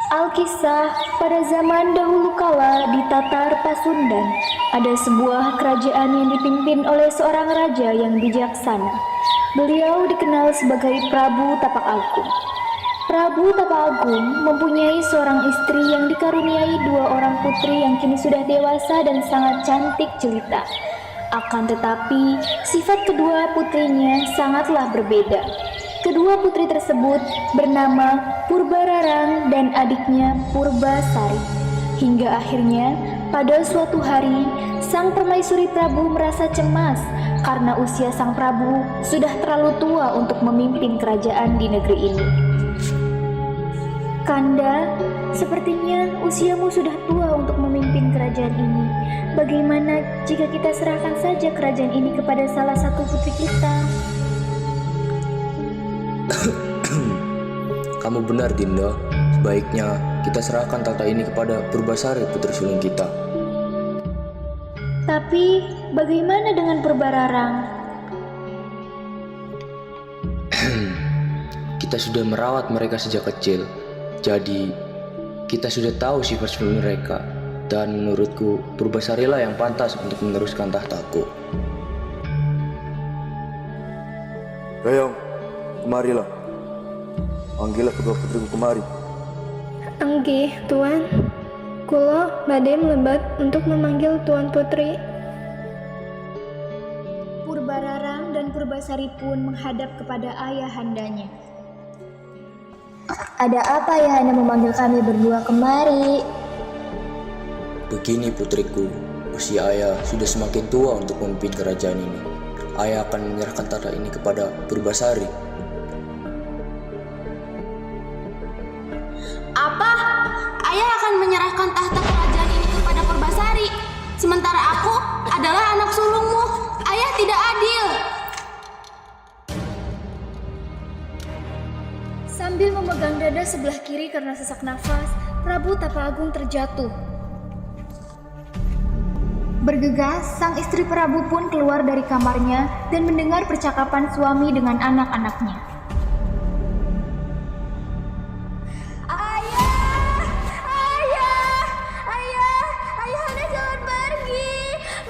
Alkisah, pada zaman dahulu kala di Tatar Pasundan, ada sebuah kerajaan yang dipimpin oleh seorang raja yang bijaksana. Beliau dikenal sebagai Prabu Tapak Agung. Prabu Tapak Agung mempunyai seorang istri yang dikaruniai dua orang putri yang kini sudah dewasa dan sangat cantik jelita. Akan tetapi, sifat kedua putrinya sangatlah berbeda. Kedua putri tersebut bernama Purbararang dan adiknya Purbasari. Hingga akhirnya pada suatu hari sang permaisuri Prabu merasa cemas karena usia sang Prabu sudah terlalu tua untuk memimpin kerajaan di negeri ini. Kanda, sepertinya usiamu sudah tua untuk memimpin kerajaan ini. Bagaimana jika kita serahkan saja kerajaan ini kepada salah satu putri kita? Kamu benar, Dinda. Sebaiknya kita serahkan tahta ini kepada Purbasari, putri sulung kita. Tapi bagaimana dengan Purbararang? Kita sudah merawat mereka sejak kecil. Jadi, kita sudah tahu sifat mereka. Dan menurutku, Purbasarilah yang pantas untuk meneruskan tahtaku. Gayong, kemarilah. Panggillah kedua putriku kemari. Enggih, Tuan. Kulo badhe melebat untuk memanggil Tuan Putri. Purbararang dan Purbasari pun menghadap kepada ayahandanya. Ada apa ayahanda memanggil kami berdua kemari? Begini putriku, usia ayah sudah semakin tua untuk memimpin kerajaan ini. Ayah akan menyerahkan tahta ini kepada Purbasari. Apa? Ayah akan menyerahkan tahta kerajaan ini kepada Purbasari, sementara aku adalah anak sulungmu. Ayah tidak adil. Sambil memegang dada sebelah kiri karena sesak nafas, Prabu Tapak Agung terjatuh. Bergegas, sang istri Prabu pun keluar dari kamarnya dan mendengar percakapan suami dengan anak-anaknya. Ayahanda jangan pergi.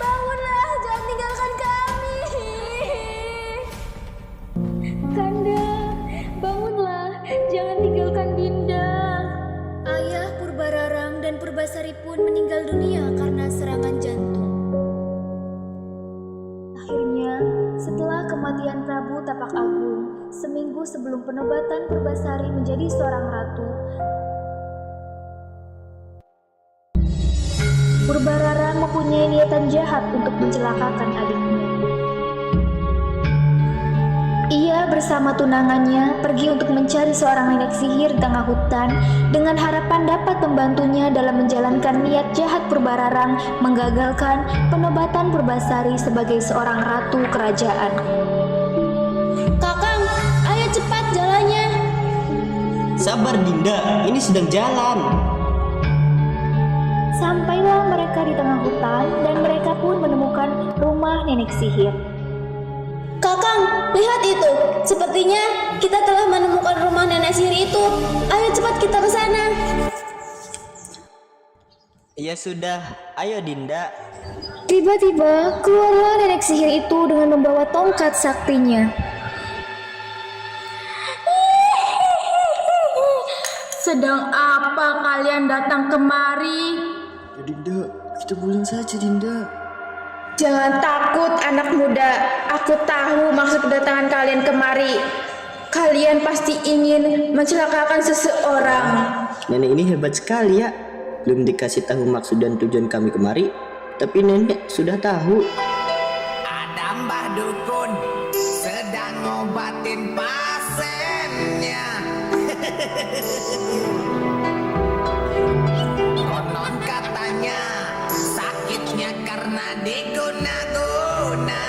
Bangunlah, jangan tinggalkan kami. Kanda, bangunlah, jangan tinggalkan Dinda. Ayah Purbararang dan Purbasari pun meninggal dunia karena serangan jantung. Akhirnya, setelah kematian Prabu Tapak Agung, seminggu sebelum penobatan Purbasari menjadi seorang ratu, Purbararang mempunyai niatan jahat untuk mencelakakan adiknya. Ia bersama tunangannya pergi untuk mencari seorang nenek sihir di tengah hutan dengan harapan dapat membantunya dalam menjalankan niat jahat Purbararang menggagalkan penobatan Purbasari sebagai seorang ratu kerajaan. Kakang, ayo cepat jalannya. Sabar Dinda, ini sedang jalan. Sampailah mereka di tengah hutan dan mereka pun menemukan rumah nenek sihir. Kakang, lihat itu. Sepertinya kita telah menemukan rumah nenek sihir itu. Ayo cepat kita ke sana. Ya sudah, ayo Dinda. Tiba-tiba keluarlah nenek sihir itu dengan membawa tongkat saktinya. Sedang apa kalian datang kemari? Ya Dinda, kita pulang saja Dinda. Jangan takut anak muda, aku tahu maksud kedatangan kalian kemari. Kalian pasti ingin mencelakakan seseorang. Nenek ini hebat sekali ya. Belum dikasih tahu maksud dan tujuan kami kemari, tapi nenek sudah tahu. Ada Mbah Dukun sedang ngobatin pasiennya. Konon katanya sakitnya karena diguna-guna.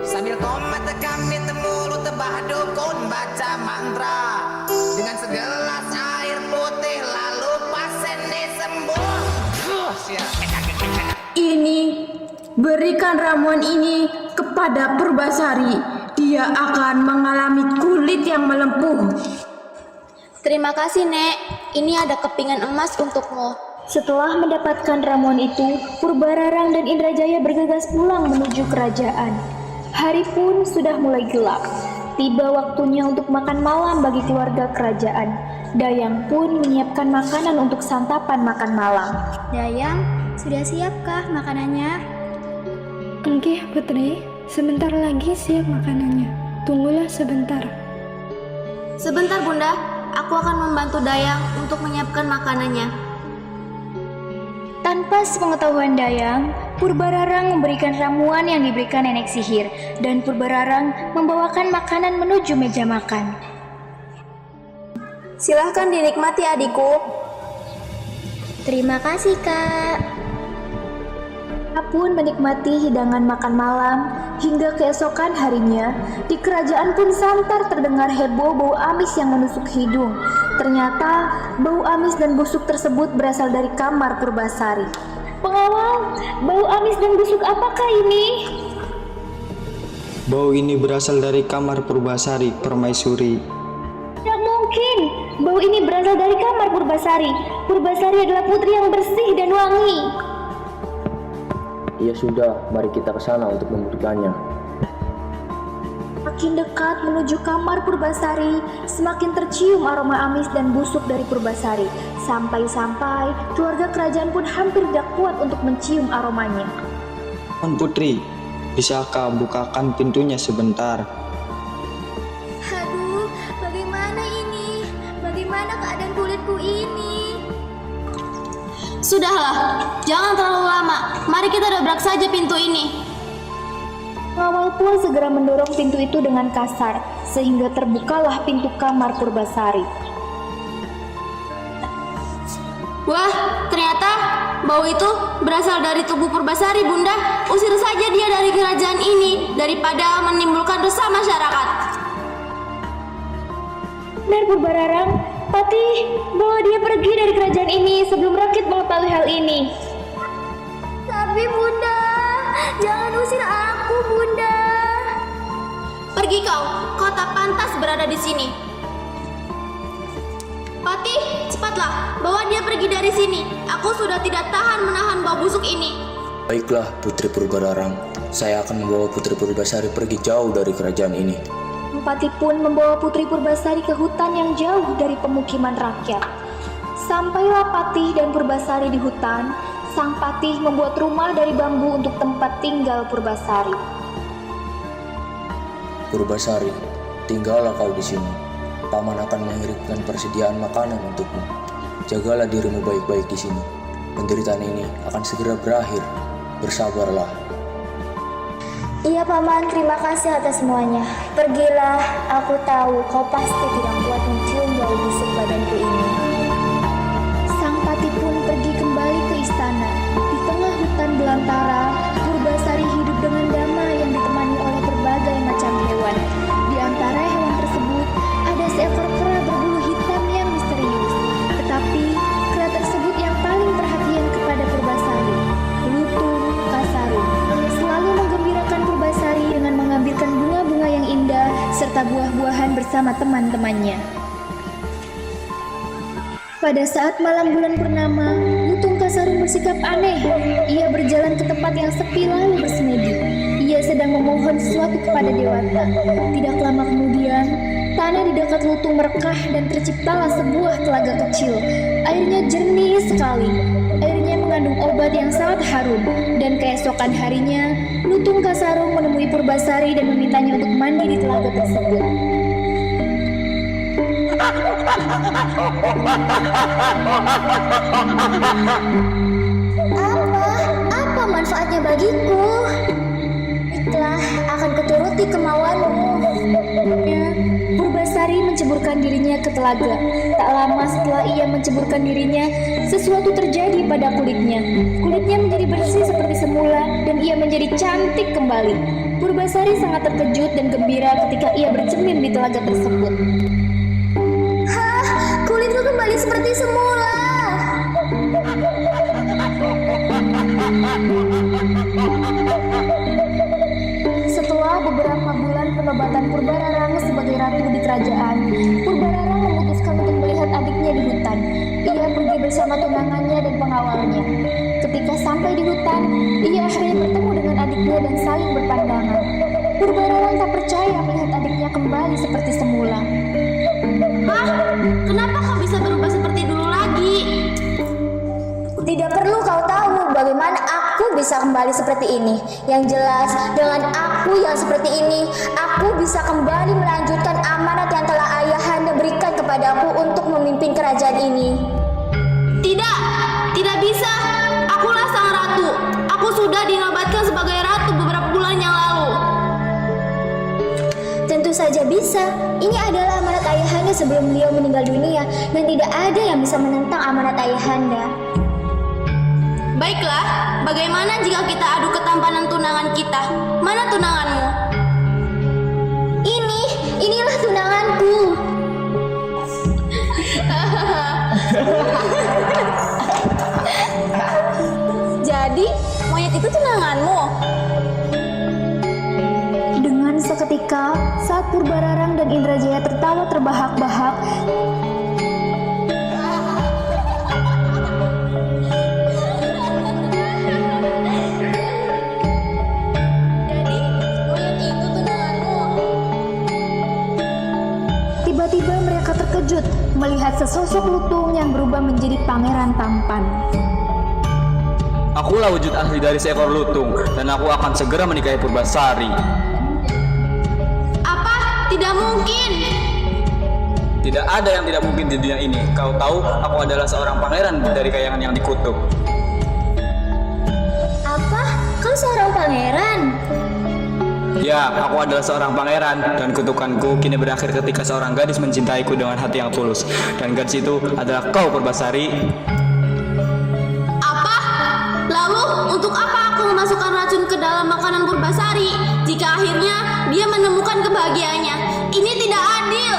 Sambil komat kami temulu tebah dukun baca mantra dengan segelas air putih lalu pasien disembuh. Ini, berikan ramuan ini kepada Purbasari. Dia dia akan mengalami kulit yang melempuh. Terima kasih, Nek. Ini ada kepingan emas untukmu. Setelah mendapatkan ramuan itu, Purbararang dan Indrajaya bergegas pulang menuju kerajaan. Hari pun sudah mulai gelap. Tiba waktunya untuk makan malam bagi keluarga kerajaan. Dayang pun menyiapkan makanan untuk santapan makan malam. Dayang, sudah siapkah makanannya? Oke, Putri. Sebentar lagi siap makanannya. Tunggulah sebentar. Sebentar, Bunda. Aku akan membantu Dayang untuk menyiapkan makanannya. Tanpa sepengetahuan Dayang, Purbararang memberikan ramuan yang diberikan nenek sihir, dan Purbararang membawakan makanan menuju meja makan. Silahkan dinikmati, adikku. Terima kasih, Kak. Dia pun menikmati hidangan makan malam hingga keesokan harinya. Di kerajaan pun santar terdengar heboh bau amis yang menusuk hidung. Ternyata bau amis dan busuk tersebut berasal dari kamar Purbasari. Pengawal, bau amis dan busuk apakah ini? Bau ini berasal dari kamar Purbasari, Permaisuri. Tidak mungkin, bau ini berasal dari kamar Purbasari. Purbasari adalah putri yang bersih dan wangi. Ya sudah, mari kita ke sana untuk membuktikannya. Makin dekat menuju kamar Purbasari, semakin tercium aroma amis dan busuk dari Purbasari. Sampai-sampai keluarga kerajaan pun hampir tidak kuat untuk mencium aromanya. Tuan Putri, bisakah bukakan pintunya sebentar? Aduh, bagaimana ini? Bagaimana keadaan kulitku ini? Sudahlah, jangan terlalu lama. Mari kita dobrak saja pintu ini. Pengawal pun segera mendorong pintu itu dengan kasar, sehingga terbukalah pintu kamar Purbasari. Wah, ternyata bau itu berasal dari tubuh Purbasari, Bunda. Usir saja dia dari kerajaan ini daripada menimbulkan resah masyarakat. Benar, Purbararang. Patih, bawa dia pergi dari kerajaan ini sebelum rakyat mengetahui hal ini. Tapi Bunda, jangan usir aku, Bunda. Pergi kau tak pantas berada di sini. Patih, cepatlah, bawa dia pergi dari sini. Aku sudah tidak tahan menahan bau busuk ini. Baiklah, Putri Purbararang. Saya akan membawa Putri Purbasari pergi jauh dari kerajaan ini. Patih pun membawa Putri Purbasari ke hutan yang jauh dari pemukiman rakyat. Sampailah Patih dan Purbasari di hutan. Sang Patih membuat rumah dari bambu untuk tempat tinggal Purbasari. Purbasari, tinggallah kau di sini. Paman akan mengirimkan persediaan makanan untukmu. Jagalah dirimu baik-baik di sini. Penderitaan ini akan segera berakhir. Bersabarlah. Iya, Paman, terima kasih atas semuanya. Pergilah, aku tahu kau pasti tidak kuat mencium bau busuk badanku ini. Sang Patih pun pergi kembali ke istana. Di tengah hutan belantara, Purbasari hidup dengan damai yang ditemani oleh berbagai macam hewan. Di antara hewan tersebut, ada seekor kera berbulu hitam yang misterius. Tetapi, kera tersebut yang paling perhatian kepada Purbasari, Lutung Kasarung, selalu menggembirakan Purbasari dengan mengambilkan bunga-bunga yang indah serta buah-buahan bersama teman-temannya. Pada saat malam bulan purnama, Lutung Kasarung bersikap aneh. Ia berjalan ke tempat yang sepi lalu bersemedi. Ia sedang memohon sesuatu kepada dewata. Tidak lama kemudian, tanah di dekat Lutung merekah dan terciptalah sebuah telaga kecil. Airnya jernih sekali. Airnya mengandung obat yang sangat harum. Dan keesokan harinya, Lutung Kasarung menemui Purbasari dan memintanya untuk mandi di telaga tersebut. Apa manfaatnya bagiku? Baiklah, akan kuturuti kemauanmu. Purbasari menceburkan dirinya ke telaga. Tak lama setelah ia menceburkan dirinya, sesuatu terjadi pada kulitnya. Kulitnya menjadi bersih seperti semula dan ia menjadi cantik kembali. Purbasari sangat terkejut dan gembira ketika ia bercermin di telaga tersebut. Kulitku kembali seperti semula. Setelah beberapa bulan penobatan Purbararang sebagai ratu di kerajaan, Purbararang memutuskan untuk melihat adiknya di hutan. Ia pergi bersama tunangannya dan pengawalnya. Ketika sampai di hutan, ia akhirnya bertemu dengan adiknya dan saling berpandangan. Purbararang tak percaya melihat adiknya kembali seperti semula. Hah? Kenapa kau bisa berubah seperti dulu lagi? Tidak perlu kau tahu bagaimana aku bisa kembali seperti ini. Yang jelas, dengan aku yang seperti ini, aku bisa kembali melanjutkan amanat yang telah ayahanda berikan kepadaku untuk memimpin kerajaan ini. Tidak, tidak bisa. Akulah sang ratu. Aku sudah dinobatkan sebagai ratu beberapa bulan yang lalu. Tentu saja bisa. Ini adalah amanat ayahanda sebelum beliau meninggal dunia, dan tidak ada yang bisa menentang amanat ayahanda. Baiklah, bagaimana jika kita adu ketampanan tunangan kita? Mana tunanganmu? Inilah tunanganku. Jadi, monyet itu tunanganmu? Dengan seketika, saat Purbararang dan Indrajaya tertawa terbahak-bahak, tiba-tiba mereka terkejut melihat sesosok lutung yang berubah menjadi pangeran tampan. Akulah wujud asli dari seekor lutung, dan aku akan segera menikahi Purbasari. Apa? Tidak mungkin. Tidak ada yang tidak mungkin di dunia ini. Kau tahu, aku adalah seorang pangeran dari kayangan yang dikutuk. Apa? Kau seorang pangeran? Ya, aku adalah seorang pangeran, dan kutukanku kini berakhir ketika seorang gadis mencintaiku dengan hati yang tulus. Dan gadis itu adalah kau, Purbasari. Apa? Lalu, untuk apa aku memasukkan racun ke dalam makanan Purbasari jika akhirnya dia menemukan kebahagiaannya? Ini tidak adil.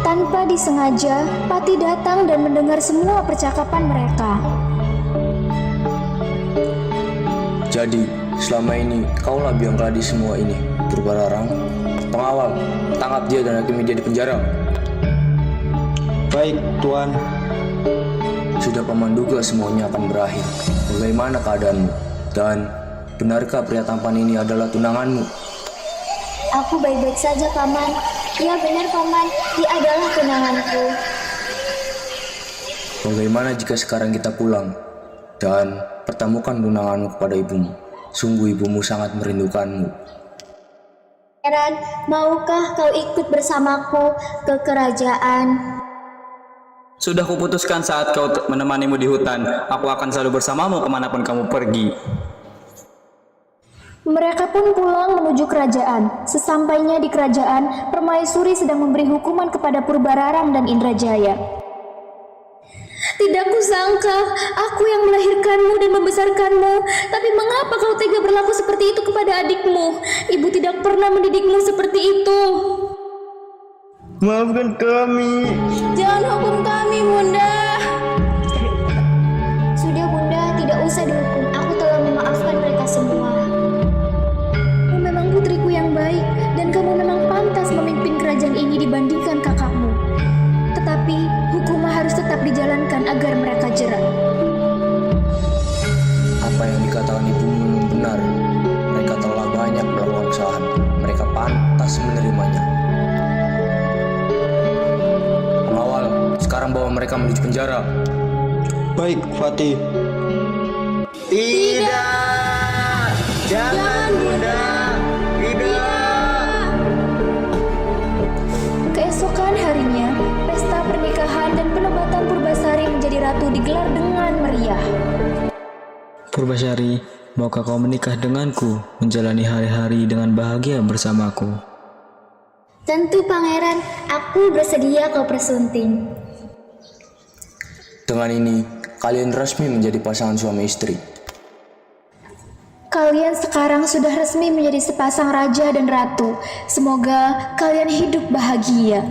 Tanpa disengaja, Pati datang dan mendengar semua percakapan mereka. Jadi, selama ini kaulah biang keladi semua ini. Purbararang, pengawal, tangkap dia dan hakimi dia di penjara. Baik, Tuan. Sudah paman duga semuanya akan berakhir. Bagaimana keadaanmu? Dan benarkah pria tampan ini adalah tunanganmu? Aku baik-baik saja, Paman. Ya benar, Paman. Dia adalah tunanganku. Bagaimana jika sekarang kita pulang dan pertemukan tunanganmu kepada ibumu? Sungguh ibumu sangat merindukanmu. Pangeran, maukah kau ikut bersamaku ke kerajaan? Sudah kuputuskan saat kau menemanimu di hutan, aku akan selalu bersamamu kemanapun kamu pergi. Mereka pun pulang menuju kerajaan. Sesampainya di kerajaan, Permaisuri sedang memberi hukuman kepada Purbararang dan Indrajaya. Tidak kusangka, aku yang melahirkanmu dan membesarkanmu. Tapi mengapa kau tega berlaku seperti itu kepada adikmu? Ibu tidak pernah mendidikmu seperti itu. Maafkan kami. Jangan hukum kami, Bunda. Sudah, Bunda, tidak usah dihukum. Aku telah memaafkan mereka semua. Kamu memang putriku yang baik, dan kamu memang pantas memimpin kerajaan ini dibandingkan kakakmu. Tetapi hukuman harus tetap dijalankan agar mereka jerah. Apa yang dikatakan ibumu memang benar. Mereka telah banyak melakukan kesalahan. Mereka pantas menerimanya. Pengawal, sekarang bawa mereka menuju penjara. Baik, Fatih. Tidak! Jangan, Bunda! Tidak! Keesokan harinya, pesta pernikahan dan penobatan Purbasari menjadi ratu digelar dengan meriah. Purbasari, maukah kau menikah denganku, menjalani hari-hari dengan bahagia bersamaku? Tentu, Pangeran. Aku bersedia kau persunting. Dengan ini, kalian resmi menjadi pasangan suami istri. Kalian sekarang sudah resmi menjadi sepasang raja dan ratu. Semoga kalian hidup bahagia.